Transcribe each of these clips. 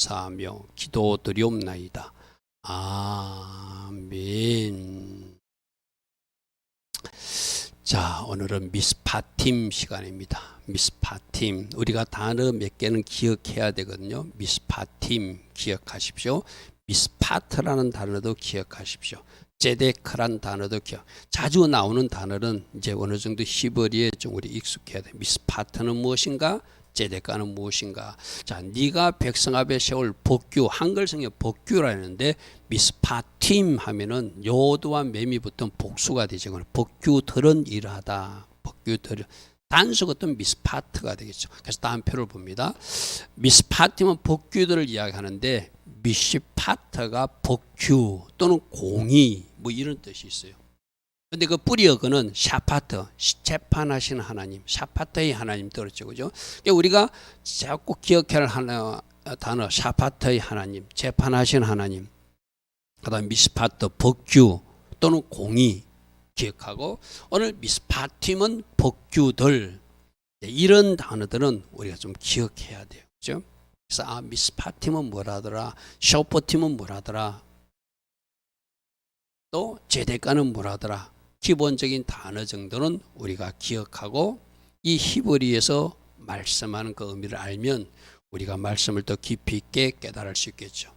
감사하며 기도드리옵나이다. 아멘. 자, 오늘은 미스파팀 시간입니다. 미스파팀. 우리가 단어 몇 개는 기억해야 되거든요. 미스파팀 기억하십시오. 미스파트라는 단어도 기억하십시오. 제데크란 단어도 기억. 자주 나오는 단어는 이제 어느 정도 히브리에 좀 우리 익숙해야 돼. 미스파트는 무엇인가? 제데카는 무엇인가? 자, 네가 백성 앞에 세울 복규, 한글성에 복규라 했는데 미스파팀 하면은 요도와 매미 붙은 복수가 되죠. 복규들은 일하다. 복규들은 단수가 어떤 미스파트가 되겠죠. 그래서 다음 표를 봅니다. 미스파팀은 복규들을 이야기하는데 미시파트가 복규 또는 공의 뭐 이런 뜻이 있어요. 근데 그 뿌리어그는 샤파트, 재판하시는 하나님, 샤파트의 하나님 들었죠, 그죠? 그러니까 우리가 자꾸 기억해야 할 단어, 샤파트의 하나님, 재판하시는 하나님, 그다음 미스파트, 복규 또는 공의 기억하고 오늘 미스파팀은 복규들 이런 단어들은 우리가 좀 기억해야 돼요, 그죠? 그래서 미스파팀은 뭐라더라, 샤퍼팀은 뭐라더라, 또 제데카는 뭐라더라. 기본적인 단어 정도는 우리가 기억하고 이 히브리에서 말씀하는 그 의미를 알면 우리가 말씀을 더 깊이 있게 깨달을 수 있겠죠.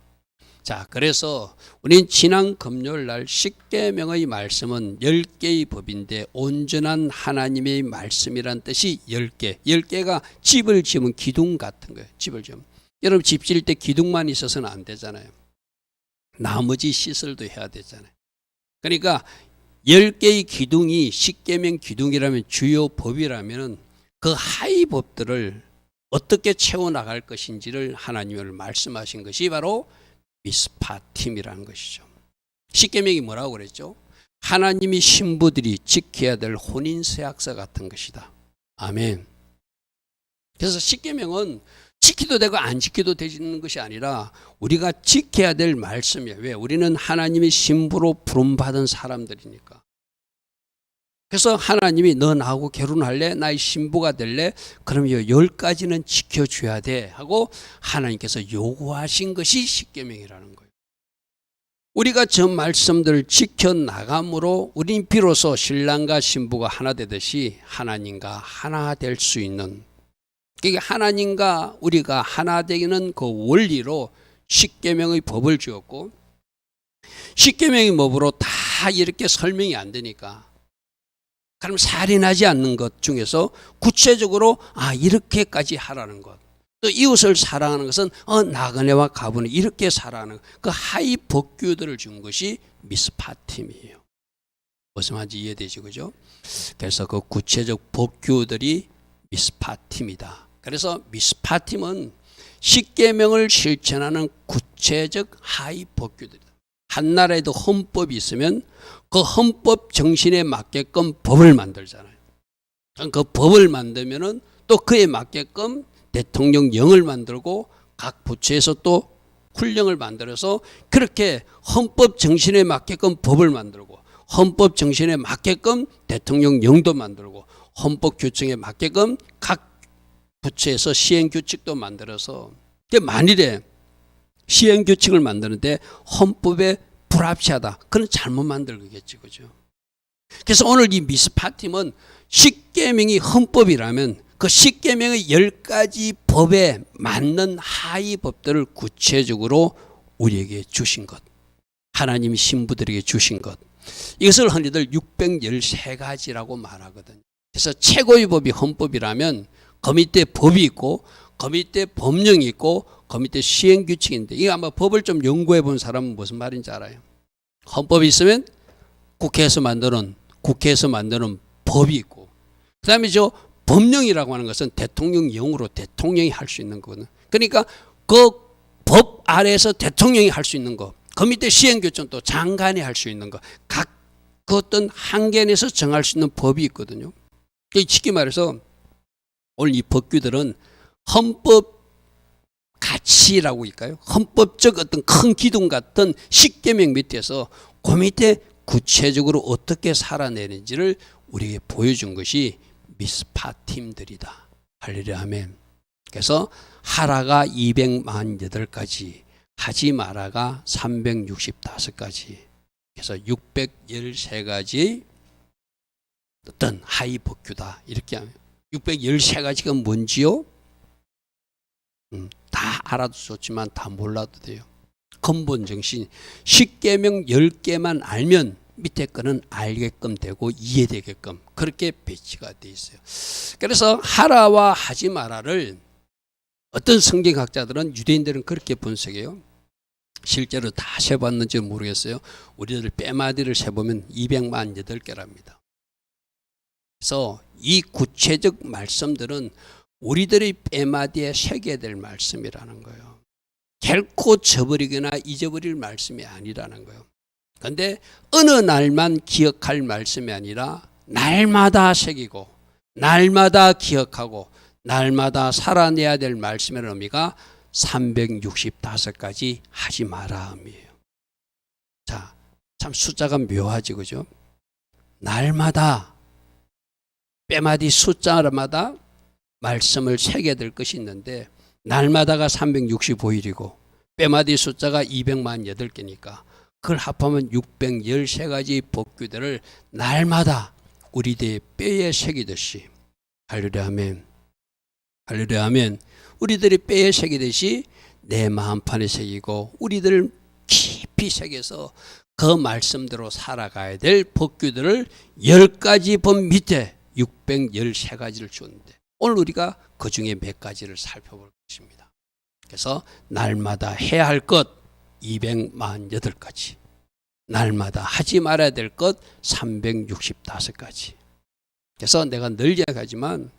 자, 그래서 우리는 지난 금요일 날 십계명의 말씀은 10개의 법인데 온전한 하나님의 말씀이란 뜻이 10개. 10개가 집을 지으면 기둥 같은 거예요. 집을 지으면. 여러분 집 지을 때 기둥만 있어서는 안 되잖아요. 나머지 시설도 해야 되잖아요. 그러니까 10개의 기둥이 십계명 기둥이라면 주요 법이라면 그 하위 법들을 어떻게 채워나갈 것인지를 하나님을 말씀하신 것이 바로 미스파팀이라는 것이죠. 십계명이 뭐라고 그랬죠? 하나님이 신부들이 지켜야 될 혼인서약서 같은 것이다. 아멘. 그래서 십계명은 지키도 되고 안 지키도 되는 것이 아니라 우리가 지켜야 될 말씀이에요. 왜? 우리는 하나님의 신부로 부름받은 사람들이니까. 그래서 하나님이 너 나하고 결혼할래? 나의 신부가 될래? 그럼 10가지는 지켜줘야 돼 하고 하나님께서 요구하신 것이 십계명이라는 거예요. 우리가 저 말씀들을 지켜나감으로 우린 비로소 신랑과 신부가 하나 되듯이 하나님과 하나 될 수 있는, 그게 하나님과 우리가 하나 되는 그 원리로 십계명의 법을 주었고, 십계명의 법으로 다 이렇게 설명이 안 되니까 그럼 살인하지 않는 것 중에서 구체적으로 이렇게까지 하라는 것, 또 이웃을 사랑하는 것은 나그네와 가부는 이렇게 살아가는 그 하위 법규들을 준 것이 미스파팀이에요. 무슨 말인지 이해되죠, 그죠? 그래서 그 구체적 법규들이 미스파팀이다. 그래서 미스파팀은 십계명을 실천하는 구체적 하위 법규들이다. 한 나라에도 헌법이 있으면 그 헌법 정신에 맞게끔 법을 만들잖아요. 그 법을 만들면은 또 그에 맞게끔 대통령령을 만들고 각 부처에서 또 훈령을 만들어서 그렇게 헌법 정신에 맞게끔 법을 만들고 헌법 정신에 맞게끔 대통령령도 만들고 헌법 규칙에 맞게끔 각 부처에서 시행규칙도 만들어서, 만일에 시행규칙을 만드는데 헌법에 불합치하다, 그건 잘못 만들겠지, 그죠? 그래서 오늘 이 미스파팀은 십계명이 헌법이라면 그 십계명의 10가지 법에 맞는 하위 법들을 구체적으로 우리에게 주신 것, 하나님이 신부들에게 주신 것, 이것을 흔히들 613가지라고 말하거든요. 그래서 최고의 법이 헌법이라면 그 밑에 법이 있고 그 밑에 법령이 있고 그 밑에 시행규칙인데, 이거 아마 법을 좀 연구해 본 사람은 무슨 말인지 알아요. 헌법이 있으면 국회에서 만드는 법이 있고, 그 다음에 저 법령이라고 하는 것은 대통령령으로 대통령이 할 수 있는 거거든요. 그러니까 그 법 아래에서 대통령이 할 수 있는 거, 그 밑에 시행규칙은 또 장관이 할 수 있는 거, 각 그 어떤 한계 내에서 정할 수 있는 법이 있거든요. 쉽게 말해서 오늘 이 법규들은 헌법 가치라고 할까요? 헌법적 어떤 큰 기둥 같은 십계명 밑에서 그 밑에 구체적으로 어떻게 살아내는지를 우리에게 보여준 것이 미스파팀들이다. 할렐루야, 아멘. 그래서 하라가 248가지, 하지 마라가 365가지. 그래서 613가지 어떤 하위 법규다. 이렇게 하면 613가지가 뭔지요? 다 알아도 좋지만 다 몰라도 돼요. 근본 정신 10계명 10개만 알면 밑에 거는 알게끔 되고 이해되게끔 그렇게 배치가 돼 있어요. 그래서 하라와 하지 마라를 어떤 성경학자들은, 유대인들은 그렇게 분석해요. 실제로 다 세봤는지 모르겠어요. 우리들 빼마디를 세보면 248개랍니다. 그래서 이 구체적 말씀들은 우리들의 빼마디에 새겨야 될 말씀이라는 거예요. 결코 저버리거나 잊어버릴 말씀이 아니라는 거예요. 그런데 어느 날만 기억할 말씀이 아니라 날마다 새기고 날마다 기억하고 날마다 살아내야 될 말씀의 의미가 365가지 하지 마라 의미예요. 자, 참 숫자가 묘하지, 그죠? 날마다 빼마디 숫자마다 말씀을 새겨야 될 것이 있는데 날마다가 365일이고 빼마디 숫자가 248개니까 그걸 합하면 613가지 법규들을 날마다 우리들의 뼈에 새기듯이, 할렐루야 아멘, 할렐루야 아멘, 우리들이 뼈에 새기듯이 내 마음판에 새기고 우리들 깊이 새겨서 그 말씀대로 살아가야 될 법규들을 10가지 법 밑에 613가지를 주었는데 오늘 우리가 그 중에 몇 가지를 살펴볼 것입니다. 그래서 날마다 해야 할 것 248가지, 날마다 하지 말아야 될 것 365가지. 그래서 내가 늘 이야기하지만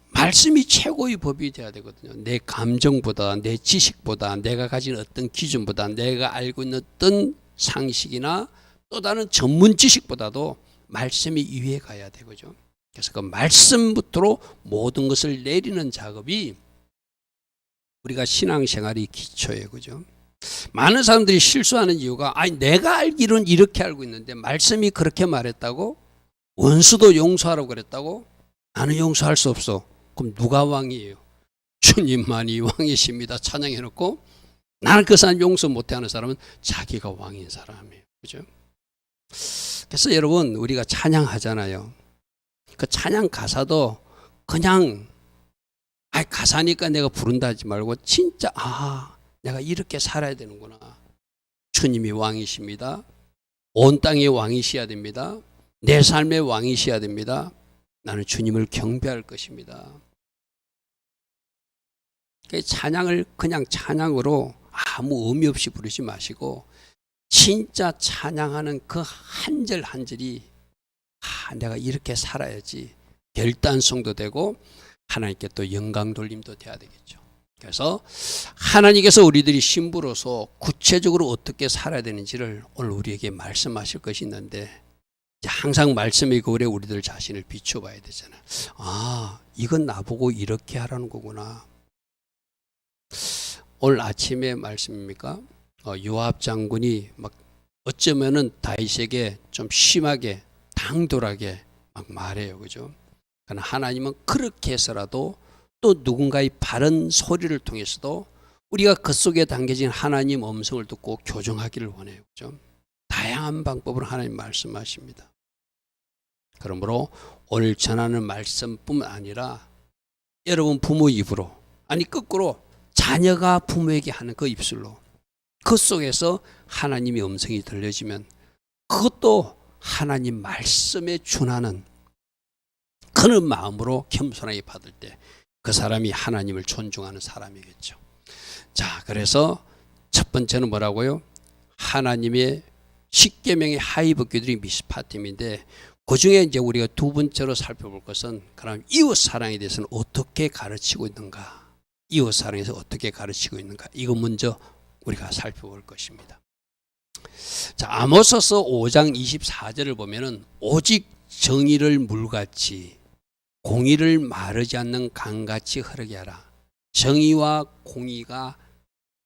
말씀이 최고의 법이 돼야 되거든요. 내 감정보다, 내 지식보다, 내가 가진 어떤 기준보다, 내가 알고 있는 어떤 상식이나 또 다른 전문 지식보다도 말씀이 위에 가야 되거죠. 그래서 그 말씀부터로 모든 것을 내리는 작업이 우리가 신앙생활이 기초예요. 그죠? 많은 사람들이 실수하는 이유가, 아니 내가 알기로는 이렇게 알고 있는데 말씀이 그렇게 말했다고? 원수도 용서하라고 그랬다고? 나는 용서할 수 없어. 그럼 누가 왕이에요? 주님만이 왕이십니다. 찬양해놓고 나는 그 사람 용서 못해 하는 사람은 자기가 왕인 사람이에요. 그죠? 그래서 여러분, 우리가 찬양하잖아요. 그 찬양 가사도 그냥 가사니까 내가 부른다 하지 말고 진짜 내가 이렇게 살아야 되는구나. 주님이 왕이십니다. 온 땅의 왕이셔야 됩니다. 내 삶의 왕이셔야 됩니다. 나는 주님을 경배할 것입니다. 찬양을 그냥 찬양으로 아무 의미 없이 부르지 마시고 진짜 찬양하는 그 한 절 한 절이 내가 이렇게 살아야지 결단성도 되고 하나님께 또 영광 돌림도 돼야 되겠죠. 그래서 하나님께서 우리들이 신부로서 구체적으로 어떻게 살아야 되는지를 오늘 우리에게 말씀하실 것이 있는데, 항상 말씀의 거울에 우리들 자신을 비춰봐야 되잖아요. 이건 나보고 이렇게 하라는 거구나. 오늘 아침에 말씀입니까? 요압 장군이 막 어쩌면은 다윗에게 좀 심하게 당돌하게 막 말해요. 그죠? 그러나 하나님은 그렇게 해서라도 또 누군가의 바른 소리를 통해서도 우리가 그 속에 담겨진 하나님 음성을 듣고 교정하기를 원해요. 그죠? 다양한 방법으로 하나님 말씀하십니다. 그러므로 오늘 전하는 말씀뿐만 아니라 여러분 부모 입으로, 아니 거꾸로 자녀가 부모에게 하는 그 입술로 그 속에서 하나님의 음성이 들려지면 그것도 하나님 말씀에 준하는 그런 마음으로 겸손하게 받을 때 그 사람이 하나님을 존중하는 사람이겠죠. 자, 그래서 첫 번째는 뭐라고요? 하나님의 10계명의 하위 법규들이 미스파팀인데, 그 중에 이제 우리가 두 번째로 살펴볼 것은 그럼 이웃 사랑에 대해서는 어떻게 가르치고 있는가? 이웃 사랑에서 어떻게 가르치고 있는가? 이거 먼저 우리가 살펴볼 것입니다. 자, 아모스서 5장 24절을 보면은 오직 정의를 물같이 공의를 마르지 않는 강같이 흐르게 하라. 정의와 공의가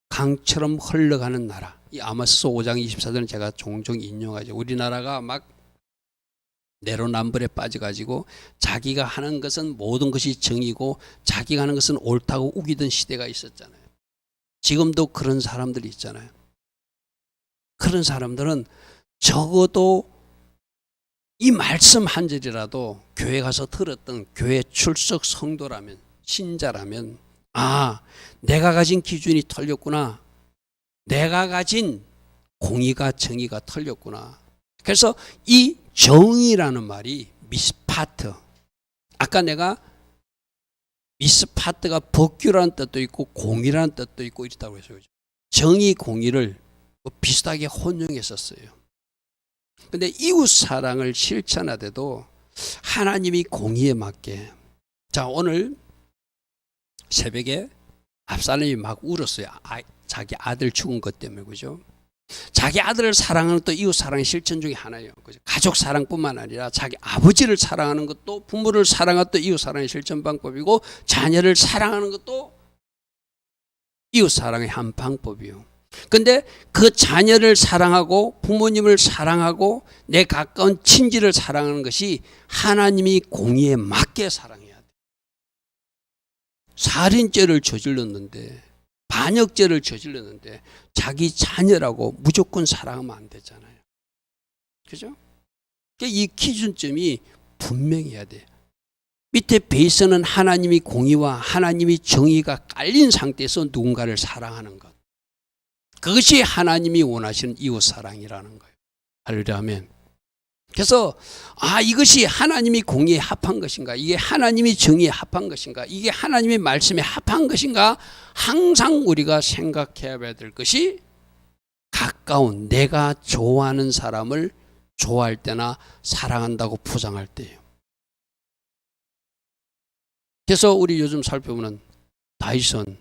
강처럼 흘러가는 나라. 이 아모스서 5장 24절은 제가 종종 인용하죠. 우리나라가 막 내로남불에 빠져가지고 자기가 하는 것은 모든 것이 정이고 자기가 하는 것은 옳다고 우기던 시대가 있었잖아요. 지금도 그런 사람들이 있잖아요. 그런 사람들은 적어도 이 말씀 한 절이라도 교회 가서 들었던 교회 출석 성도라면, 신자라면, 아, 내가 가진 기준이 틀렸구나. 내가 가진 공의가 정의가 틀렸구나. 그래서 이 정의라는 말이 미스파트. 아까 내가 미스파트가 법규라는 뜻도 있고 공의라는 뜻도 있고 이렇다고 해서 정의 공의를 비슷하게 혼용했었어요. 근데 이웃 사랑을 실천하되도 하나님이 공의에 맞게. 자, 오늘 새벽에 압살롬이 막 울었어요. 자기 아들 죽은 것 때문에, 그죠? 자기 아들을 사랑하는 또 이웃 사랑의 실천 중에 하나예요. 그죠? 가족 사랑뿐만 아니라 자기 아버지를 사랑하는 것도, 부모를 사랑하는 또 이웃 사랑의 실천 방법이고, 자녀를 사랑하는 것도 이웃 사랑의 한 방법이요. 근데 그 자녀를 사랑하고 부모님을 사랑하고 내 가까운 친지를 사랑하는 것이 하나님이 공의에 맞게 사랑해야 돼. 살인죄를 저질렀는데, 반역죄를 저질렀는데 자기 자녀라고 무조건 사랑하면 안 되잖아요. 그죠? 이 기준점이 분명해야 돼. 밑에 베이스는 하나님이 공의와 하나님이 정의가 깔린 상태에서 누군가를 사랑하는 것. 그것이 하나님이 원하시는 이웃 사랑이라는 거예요. 할렐루야 아멘. 그래서 이것이 하나님이 공의에 합한 것인가, 이게 하나님이 정의에 합한 것인가, 이게 하나님의 말씀에 합한 것인가, 항상 우리가 생각해야 될 것이 가까운 내가 좋아하는 사람을 좋아할 때나 사랑한다고 포장할 때예요. 그래서 우리 요즘 살펴보는 다윗은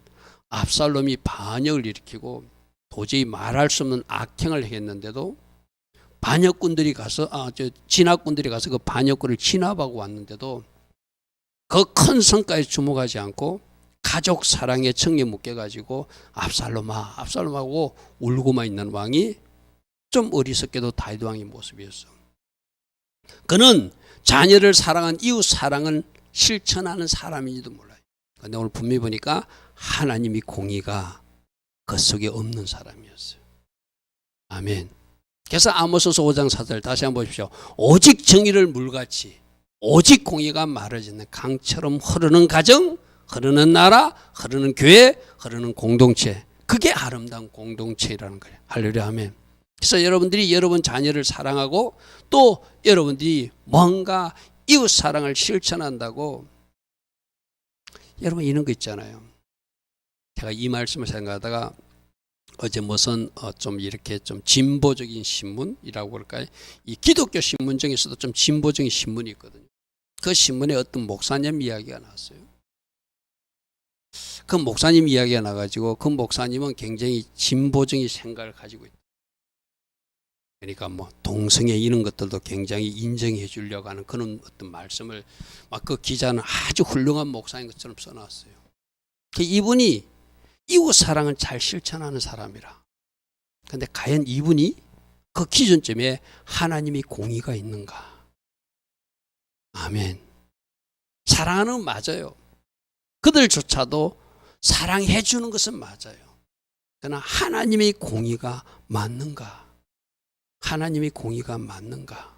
압살롬이 반역을 일으키고 도저히 말할 수 없는 악행을 했는데도 반역군들이 가서 진압군들이 가서 그 반역군을 진압하고 왔는데도 그 큰 성과에 주목하지 않고 가족 사랑에 청에 묶여가지고 압살롬하고 울고만 있는 왕이 좀 어리석게도 다윗 왕의 모습이었어. 그는 자녀를 사랑한 이웃 사랑을 실천하는 사람인지도 몰라요. 근데 오늘 분명히 보니까 하나님이 공의가 그 속에 없는 사람이었어요. 아멘. 그래서 아모스서 5장 4절 다시 한번 보십시오. 오직 정의를 물같이, 오직 공의가 마르지 않는 강처럼 흐르는 가정, 흐르는 나라, 흐르는 교회, 흐르는 공동체. 그게 아름다운 공동체라는 거예요. 할렐루야 아멘. 그래서 여러분들이 여러분 자녀를 사랑하고 또 여러분들이 뭔가 이웃 사랑을 실천한다고, 여러분 이런 거 있잖아요. 제가 이 말씀을 생각하다가 어제 무슨 좀 이렇게 좀 진보적인 신문이라고 그럴까요? 이 기독교 신문 중에서도 좀 진보적인 신문이 있거든요. 그 신문에 어떤 목사님 이야기가 나왔어요. 그 목사님 이야기가 나가지고 그 목사님은 굉장히 진보적인 생각을 가지고 있다. 그러니까 뭐 동성애 이런 것들도 굉장히 인정해 주려고 하는 그런 어떤 말씀을 막 그 기자는 아주 훌륭한 목사인 것처럼 써놨어요. 이분이 이웃 사랑을 잘 실천하는 사람이라. 그런데 과연 이분이 그 기준점에 하나님이 공의가 있는가? 아멘. 사랑하는 맞아요. 그들조차도 사랑해 주는 것은 맞아요. 그러나 하나님의 공의가 맞는가? 하나님의 공의가 맞는가?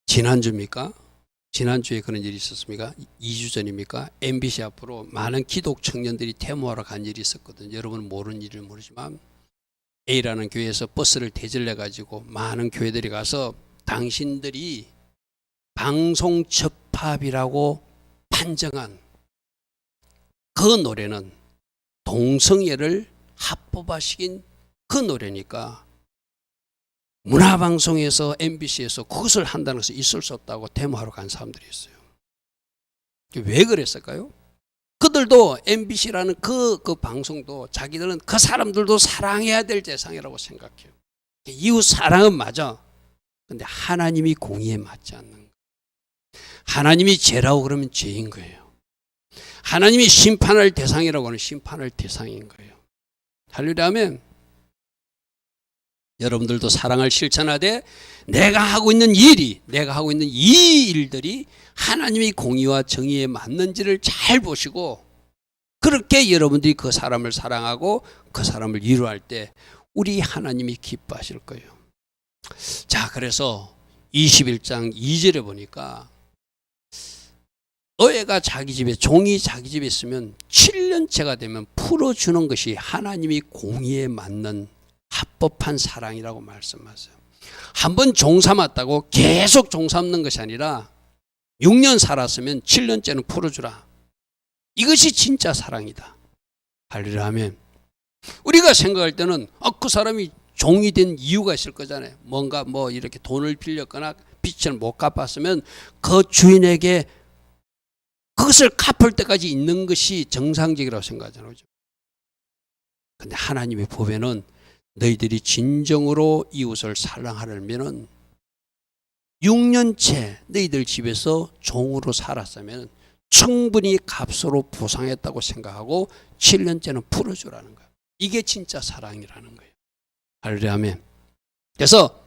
지난주입니까? 지난주에 그런 일이 있었습니까? 2주 전입니까? MBC 앞으로 많은 기독 청년들이 데모하러 간 일이 있었거든요. 여러분은 모르는 일을 모르지만 A라는 교회에서 버스를 대절해가지고 많은 교회들이 가서 당신들이 방송 적합이라고 판정한 그 노래는 동성애를 합법화시킨 그 노래니까 문화방송에서 MBC에서 그것을 한다는 것은 있을 수 없다고 데모하러 간 사람들이 있어요. 왜 그랬을까요? 그들도 MBC라는 그 방송도 자기들은 그 사람들도 사랑해야 될 대상이라고 생각해요. 이웃 사랑은 맞아. 근데 하나님이 공의에 맞지 않는 거예요. 하나님이 죄라고 그러면 죄인 거예요. 하나님이 심판할 대상이라고 하면 심판할 대상인 거예요. 할렐루야 아멘. 여러분들도 사랑을 실천하되 내가 하고 있는 이 일들이 하나님의 공의와 정의에 맞는지를 잘 보시고 그렇게 여러분들이 그 사람을 사랑하고 그 사람을 위로할 때 우리 하나님이 기뻐하실 거예요. 자, 그래서 21장 2절에 보니까 노예가 자기 집에, 종이 자기 집에 있으면 7년째가 되면 풀어주는 것이 하나님이 공의에 맞는 합법한 사랑이라고 말씀하세요. 한번 종 삼았다고 계속 종 삼는 것이 아니라 6년 살았으면 7년째는 풀어주라. 이것이 진짜 사랑이다. 할렐루야 하면 우리가 생각할 때는 그 사람이 종이 된 이유가 있을 거잖아요. 뭔가 이렇게 돈을 빌렸거나 빚을 못 갚았으면 그 주인에게 그것을 갚을 때까지 있는 것이 정상적이라고 생각하잖아요. 그런데 하나님의 법에는 너희들이 진정으로 이웃을 사랑하려면 6년째 너희들 집에서 종으로 살았으면 충분히 값으로 보상했다고 생각하고 7년째는 풀어주라는 거예요. 이게 진짜 사랑이라는 거예요. 할렐루야 아멘. 그래서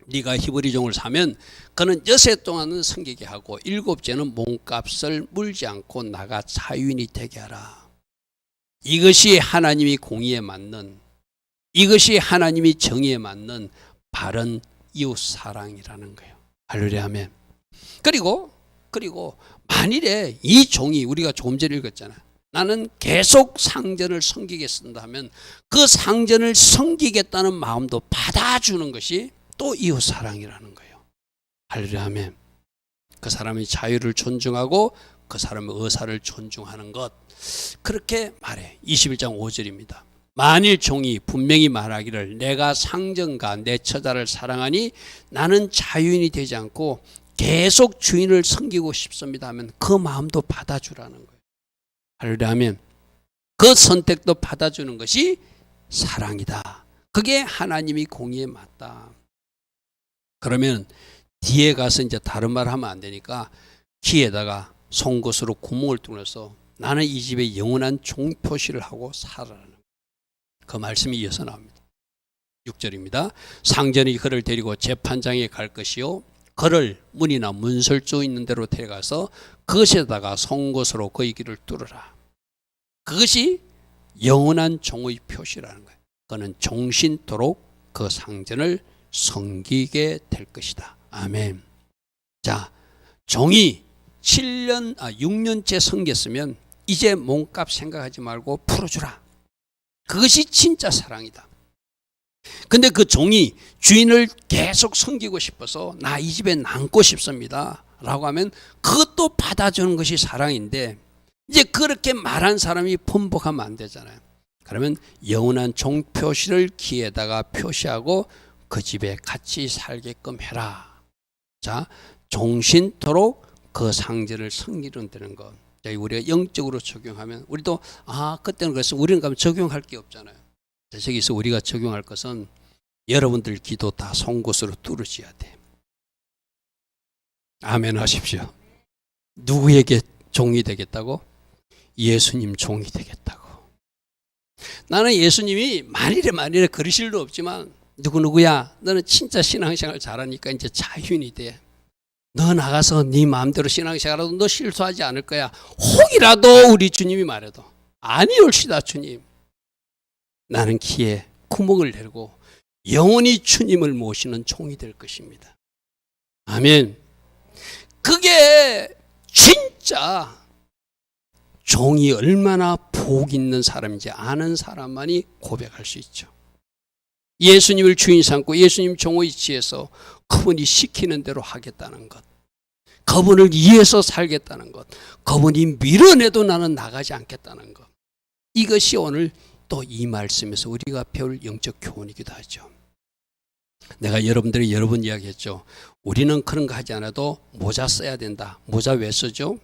네가 히브리 종을 사면 그는 여세 동안은 섬기게 하고 7째는 몸값을 물지 않고 나가 자유인이 되게 하라. 이것이 하나님이 공의에 맞는, 이것이 하나님이 정의에 맞는 바른 이웃 사랑이라는 거예요. 할렐루야 아멘. 그리고 만일에 이 종이, 우리가 조금 전에 읽었잖아요. 나는 계속 상전을 섬기겠습니다 하면 그 상전을 섬기겠다는 마음도 받아주는 것이 또 이웃 사랑이라는 거예요. 할렐루야 아멘. 그 사람의 자유를 존중하고 그 사람의 의사를 존중하는 것, 그렇게 말해. 21장 5절입니다. 만일 종이 분명히 말하기를 내가 상전과 내 처자를 사랑하니 나는 자유인이 되지 않고 계속 주인을 섬기고 싶습니다 하면 그 마음도 받아주라는 거예요. 할렐루야 아멘. 그 선택도 받아주는 것이 사랑이다. 그게 하나님이 공의에 맞다. 그러면 뒤에 가서 이제 다른 말 하면 안 되니까 키에다가 송곳으로 구멍을 뚫어서 나는 이 집에 영원한 종표시를 하고 살아라는 그 말씀이 이어서 나옵니다. 6절입니다. 상전이 그를 데리고 재판장에 갈 것이요 그를 문이나 문설주 있는 데로 데려가서 그것에다가 송곳으로 그의 길을 뚫으라. 그것이 영원한 종의 표시라는 거예요. 그는 종신토록 그 상전을 섬기게 될 것이다. 아멘. 자, 종이 6년째 섬겼으면 이제 몸값 생각하지 말고 풀어주라. 그것이 진짜 사랑이다. 근데 그 종이 주인을 계속 섬기고 싶어서 나 이 집에 남고 싶습니다 라고 하면 그것도 받아주는 것이 사랑인데, 이제 그렇게 말한 사람이 번복하면 안 되잖아요. 그러면 영원한 종표시를 귀에다가 표시하고 그 집에 같이 살게끔 해라. 자, 종신토록 그 상전을 섬기는 되는 것. 우리가 영적으로 적용하면 우리도 그때는 그래서 우리는 가면 적용할 게 없잖아요. 저기서 우리가 적용할 것은 여러분들 기도 다 송곳으로 뚫으셔야 돼. 아멘 하십시오. 누구에게 종이 되겠다고? 예수님 종이 되겠다고. 나는 예수님이 만일에 그러실 일 없지만 누구야 너는 진짜 신앙생활 잘하니까 이제 자유인이 돼. 너 나가서 네 마음대로 신앙생활하도 너 실수하지 않을 거야. 혹이라도 우리 주님이 말해도 아니올시다 주님. 나는 키에 구멍을 내고 영원히 주님을 모시는 종이 될 것입니다. 아멘. 그게 진짜 종이 얼마나 복 있는 사람인지 아는 사람만이 고백할 수 있죠. 예수님을 주인 삼고 예수님 종의 위치에서 그분이 시키는 대로 하겠다는 것, 그분을 위해서 살겠다는 것, 그분이 밀어내도 나는 나가지 않겠다는 것, 이것이 오늘 또 이 말씀에서 우리가 배울 영적 교훈이기도 하죠. 내가 여러분들이 여러 번 이야기했죠. 우리는 그런 거 하지 않아도 모자 써야 된다. 모자 왜 쓰죠?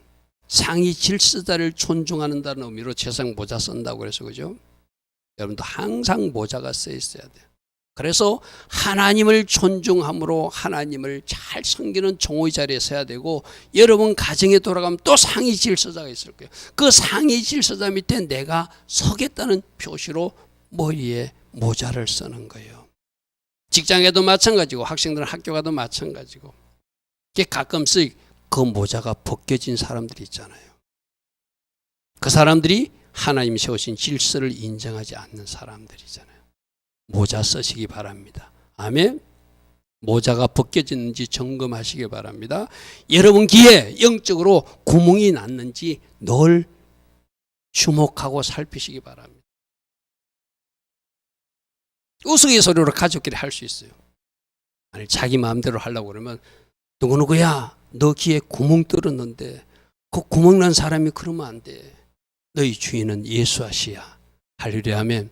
상위 질서자를 존중하는다는 의미로 세상 모자 쓴다고 그래서 그죠? 여러분도 항상 모자가 써 있어야 돼요. 그래서 하나님을 존중함으로 하나님을 잘 섬기는 종의 자리에 서야 되고, 여러분 가정에 돌아가면 또 상위 질서자가 있을 거예요. 그 상위 질서자 밑에 내가 서겠다는 표시로 머리에 모자를 쓰는 거예요. 직장에도 마찬가지고 학생들은 학교 가도 마찬가지고 이게 가끔씩 그 모자가 벗겨진 사람들이 있잖아요. 그 사람들이 하나님이 세우신 질서를 인정하지 않는 사람들이잖아요. 모자 쓰시기 바랍니다. 아멘. 모자가 벗겨졌는지 점검하시기 바랍니다. 여러분 귀에 영적으로 구멍이 났는지 늘 주목하고 살피시기 바랍니다. 우스갯소리로 가족끼리 할 수 있어요. 아니 자기 마음대로 하려고 그러면 누구누구야 너 귀에 구멍 뚫었는데 그 구멍 난 사람이 그러면 안 돼. 너희 주인은 예수하시야. 할렐루야 하면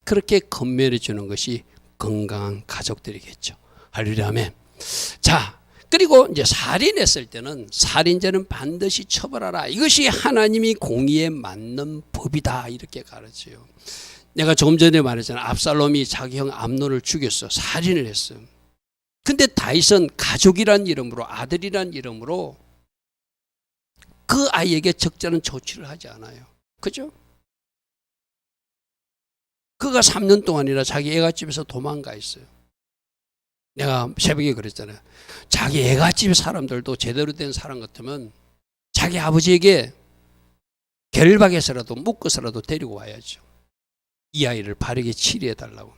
그렇게 건면해 주는 것이 건강한 가족들이겠죠. 할렐루야 아멘. 자, 그리고 이제 살인했을 때는 살인자는 반드시 처벌하라. 이것이 하나님이 공의에 맞는 법이다. 이렇게 가르쳐요. 내가 조금 전에 말했잖아요. 압살롬이 자기 형 암논을 죽였어. 살인을 했어요. 근데 다윗은 가족이란 이름으로 아들이란 이름으로 그 아이에게 적절한 조치를 하지 않아요. 그죠? 그가 3년 동안이나 자기 애갓집에서 도망가 있어요. 내가 새벽에 그랬잖아요. 자기 애갓집 사람들도 제대로 된 사람 같으면 자기 아버지에게 결박해서라도 묶어서라도 데리고 와야죠. 이 아이를 바르게 치료해달라고.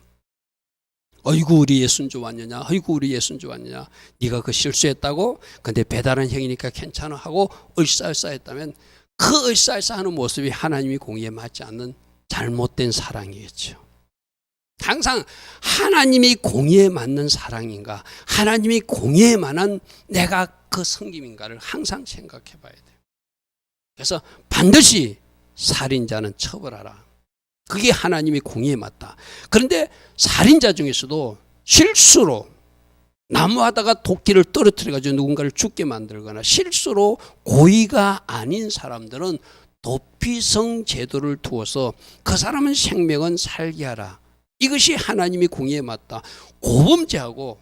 어이구 우리 예순주 왔느냐, 어이구 우리 예순주 왔느냐, 네가 그 실수했다고? 근데 배달한 형이니까 괜찮아 하고 을싸을싸했다면 그 을싸을싸하는 모습이 하나님이 공의에 맞지 않는 잘못된 사랑이겠죠. 항상 하나님이 공의에 맞는 사랑인가, 하나님이 공의에 만한 내가 그 섬김인가를 항상 생각해 봐야 돼요. 그래서 반드시 살인자는 처벌하라. 그게 하나님이 공의에 맞다. 그런데 살인자 중에서도 실수로 나무하다가 도끼를 떨어뜨려가지고 누군가를 죽게 만들거나 실수로 고의가 아닌 사람들은 도피성 제도를 두어서 그 사람은 생명은 살게 하라. 이것이 하나님이 공의에 맞다. 고범죄하고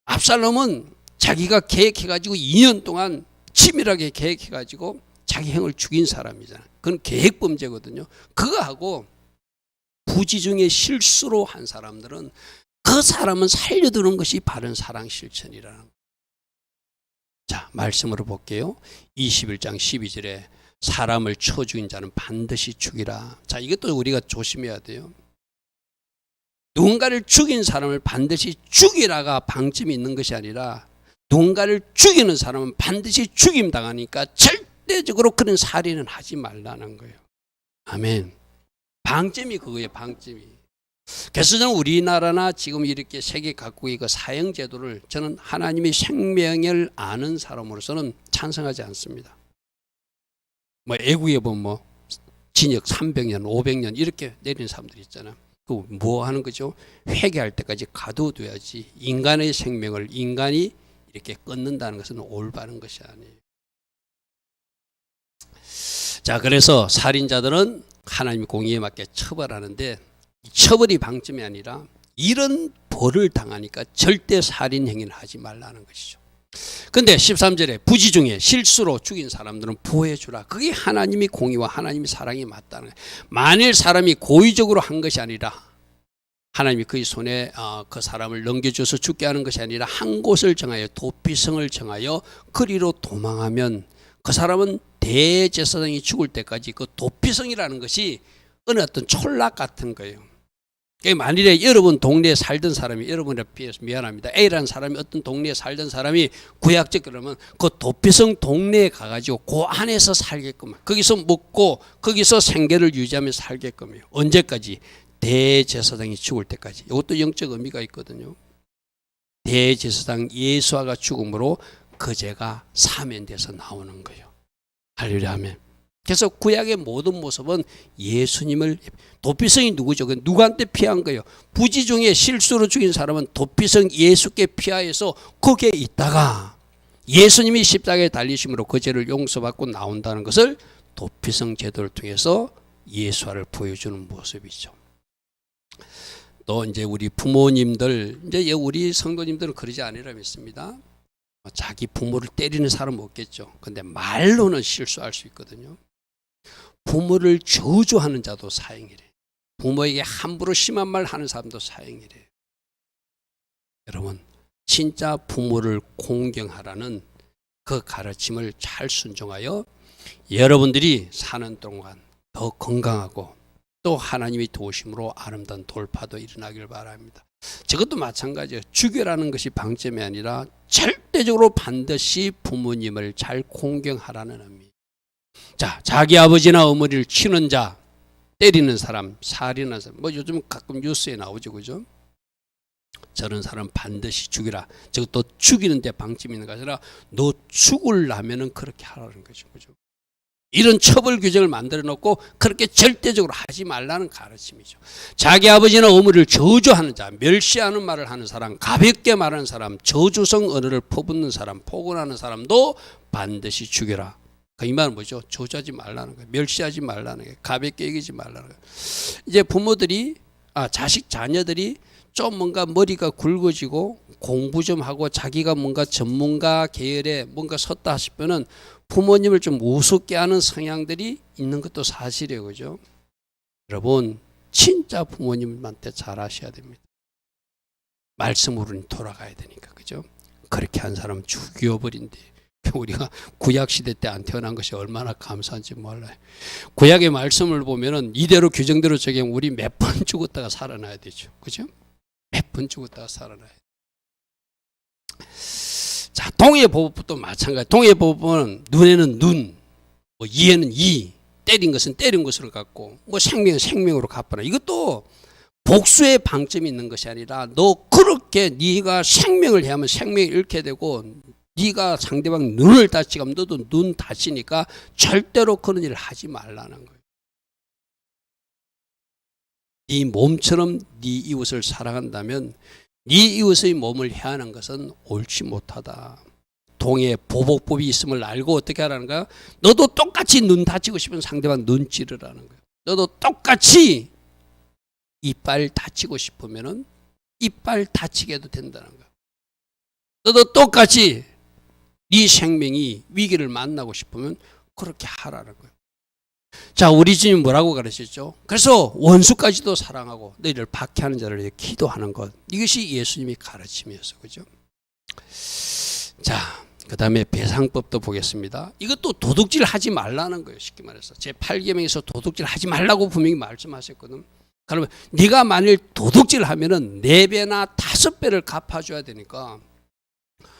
압살롬은 자기가 계획해가지고 2년 동안 치밀하게 계획해가지고 자기 형을 죽인 사람이잖아요. 그건 계획범죄거든요. 그거하고 부지 중에 실수로 한 사람들은 그 사람은 살려두는 것이 바른 사랑 실천이라는 거예요. 자, 말씀으로 볼게요. 21장 12절에 사람을 쳐 죽인 자는 반드시 죽이라. 자, 이것도 우리가 조심해야 돼요. 누군가를 죽인 사람을 반드시 죽이라가 방점이 있는 것이 아니라 누군가를 죽이는 사람은 반드시 죽임당하니까 절대적으로 그런 살인은 하지 말라는 거예요. 아멘. 방점이 그거예요. 방점이. 그래서 저는 우리나라나 지금 이렇게 세계 각국의 그 사형제도를 저는 하나님의 생명을 아는 사람으로서는 찬성하지 않습니다. 뭐 애국에 보면 뭐 징역 300년, 500년 이렇게 내리는 사람들이 있잖아요. 그 뭐 하는 거죠? 회개할 때까지 가둬둬야지. 인간의 생명을 인간이 이렇게 끊는다는 것은 올바른 것이 아니에요. 자, 그래서 살인자들은 하나님의 공의에 맞게 처벌하는데 처벌이 방점이 아니라 이런 벌을 당하니까 절대 살인 행위를 하지 말라는 것이죠. 근데 13절에 부지 중에 실수로 죽인 사람들은 보호해 주라. 그게 하나님의 공의와 하나님의 사랑이 맞다는 거예요. 만일 사람이 고의적으로 한 것이 아니라 하나님이 그의 손에 그 사람을 넘겨줘서 죽게 하는 것이 아니라 한 곳을 정하여 도피성을 정하여 그리로 도망하면 그 사람은 대제사장이 죽을 때까지 그 도피성이라는 것이 어느 어떤 촌락 같은 거예요. 만일에 여러분 동네에 살던 사람이, 여러분에 비해서 미안합니다, A라는 사람이 어떤 동네에 살던 사람이 구약적 그러면 그 도피성 동네에 가가지고 그 안에서 살게끔, 거기서 먹고 거기서 생계를 유지하며 살게끔요. 언제까지? 대제사장이 죽을 때까지. 이것도 영적 의미가 있거든요. 대제사장 예수아가 죽음으로 그 죄가 사면돼서 나오는 거예요. 할렐루야 아멘. 그래서 구약의 모든 모습은 예수님을, 도피성이 누구죠? 누구한테 피한 거예요? 부지 중에 실수로 죽인 사람은 도피성 예수께 피하여서 거기에 있다가 예수님이 십자가에 달리심으로 그 죄를 용서받고 나온다는 것을 도피성 제도를 통해서 예수화를 보여주는 모습이죠. 또 이제 우리 부모님들, 이제 우리 성도님들은 그러지 않으리라 믿습니다. 자기 부모를 때리는 사람은 없겠죠. 근데 말로는 실수할 수 있거든요. 부모를 저주하는 자도 사형이래. 부모에게 함부로 심한 말 하는 사람도 사형이래. 여러분, 진짜 부모를 공경하라는 그 가르침을 잘 순종하여 여러분들이 사는 동안 더 건강하고 또 하나님의 도우심으로 아름다운 돌파도 일어나길 바랍니다. 저것도 마찬가지예요. 주교라는 것이 방점이 아니라 절대적으로 반드시 부모님을 잘 공경하라는 의미. 자, 자기 아버지나 어머니를 치는 자, 때리는 사람, 살인하는 사람, 뭐 요즘 가끔 뉴스에 나오죠, 그죠? 저런 사람 반드시 죽이라. 저것도 죽이는 데 방점이 있는 게 아니라 너 죽으려면은 그렇게 하라는 거죠, 그죠? 이런 처벌 규정을 만들어 놓고 그렇게 절대적으로 하지 말라는 가르침이죠. 자기 아버지나 어머니를 저주하는 자, 멸시하는 말을 하는 사람, 가볍게 말하는 사람, 저주성 언어를 퍼붓는 사람, 폭언하는 사람도 반드시 죽여라. 이 말은 뭐죠? 저주하지 말라는 거예요. 멸시하지 말라는 거예요. 가볍게 여기지 말라는 거예요. 이제 부모들이, 자녀들이 좀 뭔가 머리가 굵어지고 공부 좀 하고 자기가 뭔가 전문가 계열에 뭔가 섰다 싶으면 부모님을 좀 우습게 하는 성향들이 있는 것도 사실이에요, 그죠? 여러분, 진짜 부모님한테 잘하셔야 됩니다. 말씀으로 돌아가야 되니까, 그죠? 그렇게 한 사람은 죽여버린대. 우리가 구약 시대 때 안 태어난 것이 얼마나 감사한지 몰라요. 구약의 말씀을 보면은 이대로 규정대로 적용, 우리 몇 번 죽었다가 살아나야 되죠, 그죠? 몇 번 죽었다가 살아나야 돼. 자, 동해보법도 마찬가지. 동해보법은 눈에는 눈, 뭐 이에는 이, 때린 것은 때린 것으로 갚고, 뭐 생명은 생명으로 갚아라. 이것도 복수의 방점이 있는 것이 아니라 너 그렇게 네가 생명을 해야만 생명을 잃게 되고, 네가 상대방 눈을 다치게 하면 너도 눈 다치니까 절대로 그런 일을 하지 말라는 거예요. 네 몸처럼 네 이웃을 사랑한다면 네 이웃의 몸을 해하는 것은 옳지 못하다. 동해 보복법이 있음을 알고 어떻게 하라는 거야? 너도 똑같이 눈 다치고 싶으면 상대방 눈 찌르라는 거야. 너도 똑같이 이빨 다치고 싶으면 이빨 다치게 해도 된다는 거야. 너도 똑같이 네 생명이 위기를 만나고 싶으면 그렇게 하라는 거예요. 자, 우리 주님 뭐라고 가르쳤죠? 그래서 원수까지도 사랑하고 너희를 박해하는 자를 위해 기도하는 것. 이것이 예수님의 가르침이었어, 그죠? 자, 그 다음에 배상법도 보겠습니다. 이것도 도둑질 하지 말라는 거예요, 쉽게 말해서. 제8계명에서 도둑질 하지 말라고 분명히 말씀하셨거든. 그러면 네가 만일 도둑질 하면은 4배나 5배를 갚아줘야 되니까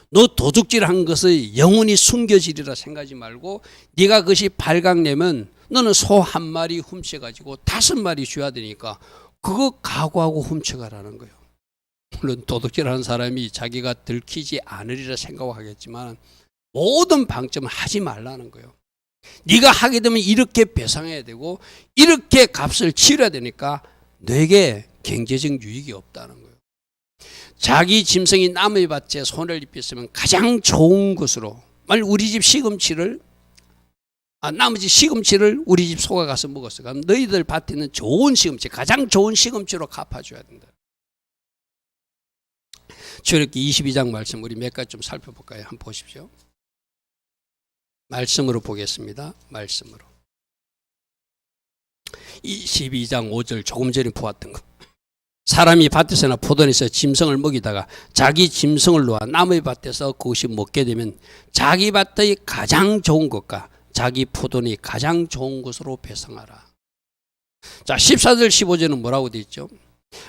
너 도둑질한 것의 영혼이 숨겨지리라 생각하지 말고 네가 그것이 발각내면 너는 소 1마리 훔쳐가지고 5마리 줘야 되니까 그거 각오하고 훔쳐가라는 거예요. 물론 도둑질하는 사람이 자기가 들키지 않으리라 생각하겠지만 모든 방점은 하지 말라는 거예요. 네가 하게 되면 이렇게 배상해야 되고 이렇게 값을 치러야 되니까 너에게 경제적 유익이 없다는 거예요. 자기 짐승이 남의 밭에 손을 입혔으면 가장 좋은 것으로, 만약 우리 집 시금치를 나머지 시금치를 우리 집 소가 가서 먹었어. 그럼 너희들 밭에 있는 좋은 시금치, 가장 좋은 시금치로 갚아줘야 된다. 출애굽기 22장 말씀 우리 몇 가지 좀 살펴볼까요? 한번 보십시오. 말씀으로 보겠습니다. 말씀으로. 22장 5절 조금 전에 보았던 것. 사람이 밭에서나 포도원에서 짐승을 먹이다가 자기 짐승을 놓아 남의 밭에서 그것이 먹게 되면 자기 밭의 가장 좋은 것과 자기 포도원이 가장 좋은 것으로 배상하라. 자, 14절 15절은 뭐라고 되어 있죠?